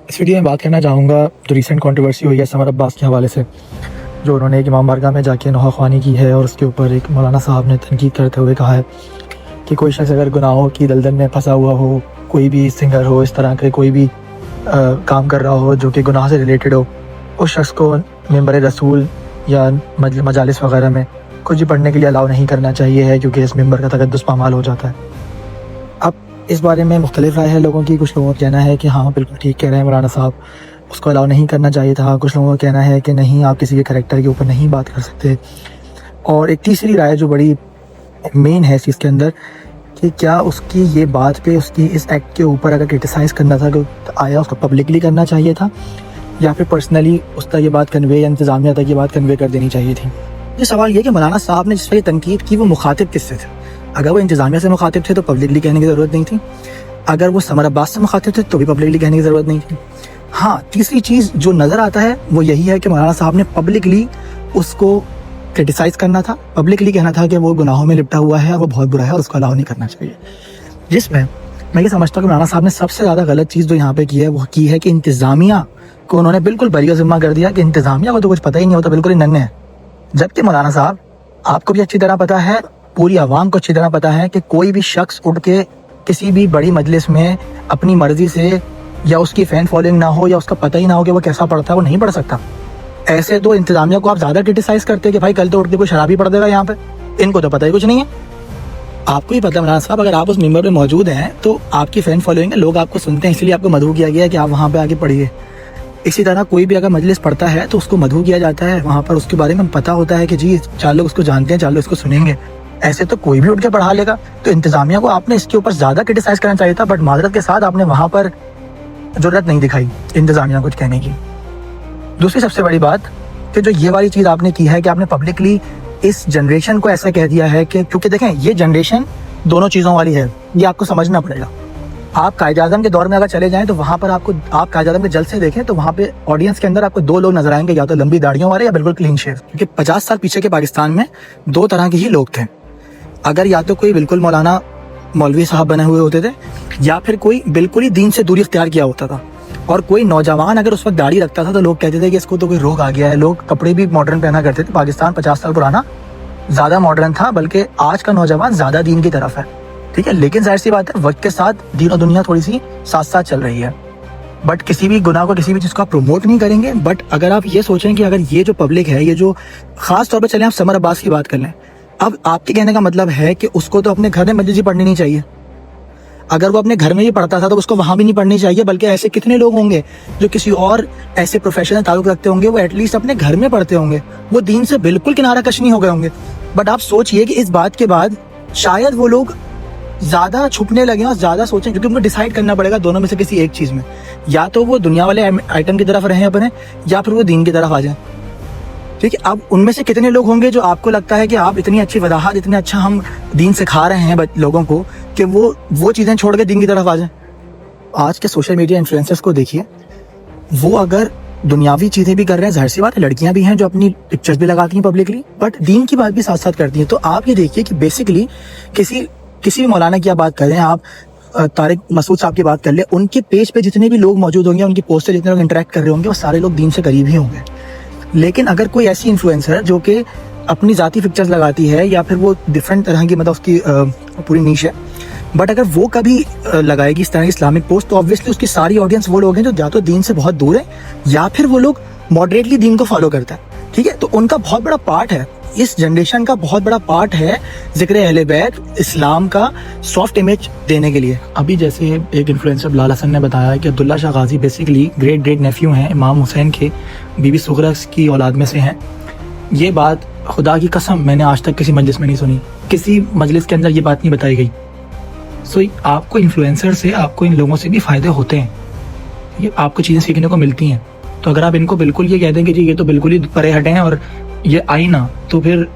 इस वीडियो में बात करना चाहूँगा जो रीसेंट कंट्रोवर्सी हुई है समर अब्बास के हवाले से, जो उन्होंने एक इमाम बारगाह में जाके नौख़्वानी की है और उसके ऊपर एक मौलाना साहब ने तनकीद करते हुए कहा है कि कोई शख्स अगर गुनाहों की दलदल में फंसा हुआ हो, कोई भी सिंगर हो, इस तरह के कोई भी काम कर रहा हो जो कि गुनाह से रिलेटेड हो, उस शख्स को मिंबर रसूल या मजालिस वगैरह में कुछ भी पढ़ने के लिए अलाउ नहीं करना चाहिए है, क्योंकि इस मिंबर का तकद्दुस पामाल हो जाता है। अब इस बारे में मुख्तलिफ राय है लोगों की। कुछ लोगों का कहना है कि हाँ बिल्कुल ठीक कह रहे हैं मौलाना साहब, उसको अलाउ नहीं करना चाहिए था। कुछ लोगों का कहना है कि नहीं, आप किसी के करैक्टर के ऊपर नहीं बात कर सकते। और एक तीसरी राय जो बड़ी मेन है इस चीज़ के अंदर कि क्या उसकी ये बात पे, उसकी इस एक्ट के ऊपर अगर क्रिटिसाइज़ करना था तो आया उसको पब्लिकली करना चाहिए था या फिर पर्सनली उस तक ये बात कन्वे या इंतज़ामिया तक ये बात कन्वे कर देनी चाहिए थी। ये सवाल ये कि मौलाना साहब ने जिस पर ये तनकीद की वो मुखातिब किससे थे? अगर वो इंतज़ामिया से मुखातिब थे तो पब्लिकली कहने की ज़रूरत नहीं थी। अगर वो समर अब्बास से मुखातिब थे तो भी पब्लिकली कहने की ज़रूरत नहीं थी। हाँ, तीसरी चीज़ जो नज़र आता है वो यही है कि मौलाना साहब ने पब्लिकली उसको क्रिटिसाइज़ करना था, पब्लिकली कहना था कि वो गुनाहों में लिपटा हुआ है, वो बहुत बुरा है और उसको अलाउ नहीं करना चाहिए। जिसमें मैं ये समझता हूँ कि मौलाना साहब ने सबसे ज़्यादा गलत चीज़ जो यहाँ पे की है वो की है कि इंतज़ामिया को उन्होंने बिल्कुल बरी ज़िम्मा कर दिया कि इंतज़ामिया को तो कुछ पता ही नहीं होता, बिल्कुल ही नन्हे है। जबकि मौलाना साहब, आपको भी अच्छी तरह पता है, पूरी आवाम को अच्छी तरह पता है कि कोई भी शख्स उठ के किसी भी बड़ी मजलिस में अपनी मर्जी से या उसकी फ़ैन फॉलोइंग ना हो या उसका पता ही ना हो कि वो कैसा पढ़ता है, वो नहीं पढ़ सकता। ऐसे तो इंतज़ामिया को आप ज़्यादा क्रिटिसाइज़ करते हैं कि भाई कल तो उठ के कोई शराबी पढ़ देगा यहाँ पे, इनको तो पता ही कुछ नहीं है। आपको ही पता है मौलाना साहब, अगर आप उस मिंबर पे मौजूद हैं तो आपकी फ़ैन फॉलोइंग है, लोग आपको सुनते हैं, इसलिए आपको मदऊ किया गया है कि आप वहाँ पे आके पढ़िए। इसी तरह कोई भी अगर मजलिस पढ़ता है तो उसको मदऊ किया जाता है, वहाँ पर उसके बारे में पता होता है कि जी 4 लोग उसको जानते हैं, 4 लोग इसको सुनेंगे। ऐसे तो कोई भी उठ के पढ़ा लेगा। तो इंतज़ामिया को आपने इसके ऊपर ज़्यादा क्रिटिसाइज़ करना चाहिए था, बट माजरत के साथ आपने वहाँ पर ज़रूरत नहीं दिखाई इंतज़ामिया कुछ कहने की। दूसरी सबसे बड़ी बात कि जो ये वाली चीज़ आपने की है कि आपने पब्लिकली इस जनरेशन को ऐसा कह दिया है कि, क्योंकि देखें ये जनरेशन दोनों चीज़ों वाली है, ये आपको समझना पड़ेगा। आप कायद-ए-आज़म के दौर में अगर चले जाएं तो वहाँ पर आपको, आप कायद-ए-आज़म के जलसे देखें तो वहाँ पे ऑडियंस के अंदर आपको 2 लोग नजर आएंगे, या तो लंबी दाढ़ियों वाले या बिल्कुल क्लीन शेव। क्योंकि 50 साल पीछे के पाकिस्तान में 2 तरह के ही लोग थे। अगर या तो कोई बिल्कुल मौलाना मौलवी साहब बने हुए होते थे या फिर कोई बिल्कुल ही दीन से दूरी इख्तियार किया होता था। और कोई नौजवान अगर उस वक्त दाढ़ी रखता था तो लोग कहते थे कि इसको तो कोई रोग आ गया है। लोग कपड़े भी मॉडर्न पहना करते थे। पाकिस्तान 50 साल पुराना ज़्यादा मॉडर्न था, बल्कि आज का नौजवान ज़्यादा दीन की तरफ है, ठीक है। लेकिन जाहिर सी बात है वक्त के साथ दीन और दुनिया थोड़ी सी साथ साथ चल रही है। बट किसी भी गुनाह को, किसी भी चीज़ को आप प्रमोट नहीं करेंगे। बट अगर आप ये सोचें कि अगर ये जो पब्लिक है, ये जो ख़ास तौर पर चले, आप समर अब्बास की बात कर लें, अब आपके कहने का मतलब है कि उसको तो अपने घर में मस्जिद ही पढ़नी नहीं चाहिए। अगर वो अपने घर में ही पढ़ता था तो उसको वहाँ भी नहीं पढ़नी चाहिए। बल्कि ऐसे कितने लोग होंगे जो किसी और ऐसे प्रोफेशनल ताल्लुक रखते होंगे, वो एटलीस्ट अपने घर में पढ़ते होंगे, वो दीन से बिल्कुल किनारा कश नहीं हो गए होंगे। बट आप सोचिए कि इस बात के बाद शायद वो लोग ज़्यादा छुपने लगे और ज़्यादा सोचें, क्योंकि उनको डिसाइड करना पड़ेगा दोनों में से किसी एक चीज़ में, या तो वो दुनिया वाले आइटम की तरफ रहें अपने, या फिर वो दीन की तरफ आ जाएं, ठीक है। अब उनमें से कितने लोग होंगे जो आपको लगता है कि आप इतनी अच्छी वजाहत, इतने अच्छा हम दीन सिखा रहे हैं लोगों को कि वो चीज़ें छोड़ के दीन की तरफ आ जाएं। आज के सोशल मीडिया इन्फ्लुएंसर्स को देखिए, वो अगर दुनियावी चीज़ें भी कर रहे हैं, जाहिर सी बात है लड़कियां भी हैं जो अपनी पिक्चर्स भी लगाती हैं पब्लिकली, बट दीन की बात भी साथ साथ करती हैं। तो आप ये देखिए कि बेसिकली किसी भी मौलाना की आप बात कर रहे हैं, आप तारिक मसूद साहब की बात कर ले, उनके पेज पे जितने भी लोग मौजूद होंगे, उनकी पोस्ट से जितने लोग इंटरेक्ट कर रहे होंगे, वो सारे लोग दीन से करीब ही होंगे। लेकिन अगर कोई ऐसी इन्फ्लुएंसर जो कि अपनी ज़ाती पिक्चर्स लगाती है या फिर वो डिफरेंट तरह की, मतलब उसकी पूरी नीश है, बट अगर वो कभी लगाएगी इस तरह की इस्लामिक पोस्ट, तो ऑब्वियसली उसकी सारी ऑडियंस वो लोग हैं जो या तो दीन से बहुत दूर है या फिर वो लोग मॉडरेटली दीन को फॉलो करता है, ठीक है। तो उनका बहुत बड़ा पार्ट है, इस जनरेशन का बहुत बड़ा पार्ट है ज़िक्र अहले बैत, इस्लाम का सॉफ्ट इमेज देने के लिए। अभी जैसे एक इन्फ्लुएंसर बिलाल हसन ने बताया कि अब्दुल्ला शाह गाजी बेसिकली ग्रेट नेफ्यू हैं इमाम हुसैन के, बीबी सुगरा की औलाद में से हैं। ये बात खुदा की कसम मैंने आज तक किसी मजलिस में नहीं सुनी, किसी मजलिस के अंदर ये बात नहीं बताई गई। सो आपको इन्फ्लुएंसर से, आपको इन लोगों से भी फ़ायदे होते हैं, ये आपको चीज़ें सीखने को मिलती हैं। तो अगर आप इनको बिल्कुल ये कह दें कि जी ये तो बिल्कुल ही परे हटे हैं और ये आई ना, तो फिर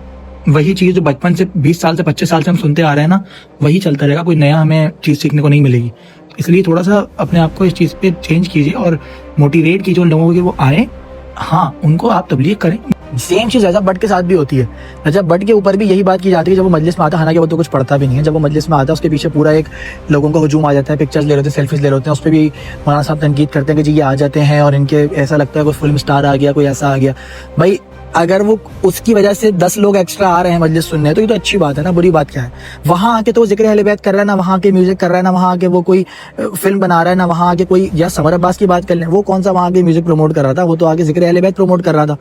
वही चीज़ जो बचपन से 20 साल से 25 साल से हम सुनते आ रहे हैं ना, वही चलता रहेगा, कोई नया हमें चीज़ सीखने को नहीं मिलेगी। इसलिए थोड़ा सा अपने आप को इस चीज़ पे चेंज कीजिए और मोटिवेट कीजिए उन लोगों को कि वो आए, हाँ उनको आप तबलीग करें। सेम चीज़ रजब भट्ट के साथ भी होती है। रजब भट्ट के ऊपर भी यही बात की जाती है जब वो मजलिस में आता है, हालांकि वो तो कुछ पढ़ता भी नहीं है, जब वो मजलिस में आता है उसके पीछे पूरा एक लोगों का हुजूम आ जाता है, पिक्चर्स ले रहे होते हैं, सेल्फीज ले रहे होते हैं, उस पर भी मौलाना साहब तनकीद करते हैं कि जी ये आ जाते हैं और इनके ऐसा लगता है कोई फिल्म स्टार आ गया, कोई ऐसा आ गया। भाई अगर वो उसकी वजह से 10 लोग एक्स्ट्रा आ रहे हैं मजलिस सुनने तो ये तो अच्छी बात है ना, बुरी बात क्या है। वहाँ आके तो वो जिक्र अहले बैत कर रहा है ना, वहाँ के म्यूजिक कर रहा है ना, वहाँ आके वो कोई फिल्म बना रहा है ना, वहाँ आके कोई, या समर अब्बास की बात कर लें, वो कौन सा वहाँ आके म्यूजिक प्रमोट कर रहा था, वो तो आगे जिक्र अहले बैत प्रमोट कर रहा था।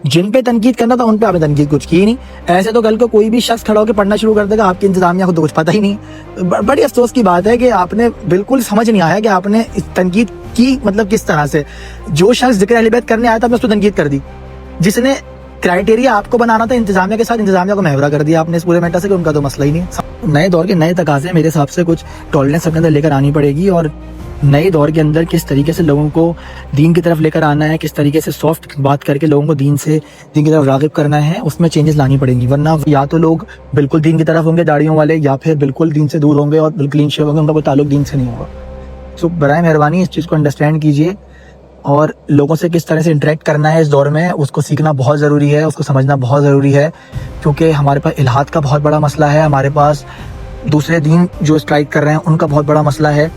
जिन पे तनकीद करना था उन पे आपने तनकीद कुछ की नहीं। ऐसे तो कल को कोई भी शख्स खड़ा होकर पढ़ना शुरू कर देगा, आपकी इंतजामिया को तो कुछ पता ही नहीं। बड़ी अफसोस की बात है कि आपने बिल्कुल समझ नहीं आया कि आपने इस तनकीद की मतलब किस तरह से। जो शख्स जिक्र अहले बैत करने आया था आपने उसको तनकीद कर दी, जिसने क्राइटेरिया आपको बनाना था इंतजामिया के साथ, इंतजामिया को महवरा कर दिया आपने इस पूरे मैटर से कि उनका तो मसला ही नहीं। नए दौर के नए तकाजे मेरे हिसाब से कुछ टॉलरेंस अपने अंदर लेकर आनी पड़ेगी, और नए दौर के अंदर किस तरीके से लोगों को दीन की तरफ लेकर आना है, किस तरीके से सॉफ्ट बात करके लोगों को दीन की तरफ राग़िब करना है, उसमें चेंजेस लानी पड़ेंगी। वरना या तो लोग बिल्कुल दीन की तरफ होंगे दाढ़ियों वाले, या फिर बिल्कुल दीन से दूर होंगे और बिल्कुल क्लीन शेव होंगे, उनका कोई ताल्लुक दीन से नहीं होगा। सो बराए मेहरबानी इस चीज़ को अंडरस्टैंड कीजिए, और लोगों से किस तरह से इंटरेक्ट करना है इस दौर में उसको सीखना बहुत ज़रूरी है, उसको समझना बहुत ज़रूरी है, क्योंकि हमारे पास इल्हाद का बहुत बड़ा मसला है, हमारे पास दूसरे दीन जो स्ट्राइक कर रहे हैं उनका बहुत बड़ा मसला है।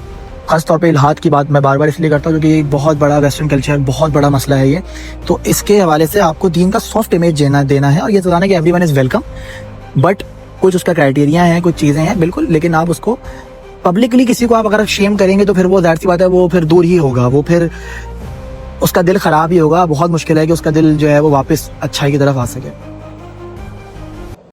ख़ास तौर पे इल्हाद की बात मैं बार बार इसलिए करता हूँ क्योंकि ये एक बहुत बड़ा वेस्टर्न कल्चर, बहुत बड़ा मसला है ये। तो इसके हवाले से आपको दीन का सॉफ्ट इमेज देना है, और ये बताना कि एवरीवन इज़ वेलकम, बट कुछ उसका क्राइटेरिया है, कुछ चीज़ें हैं बिल्कुल, लेकिन आप उसको पब्लिकली किसी को आप अगर शेम करेंगे तो फिर वो ज़ाहिर सी बात है वो फिर दूर ही होगा, वो फिर उसका दिल ख़राब ही होगा। बहुत मुश्किल है कि उसका दिल जो है वो वापस अच्छाई की तरफ आ सके।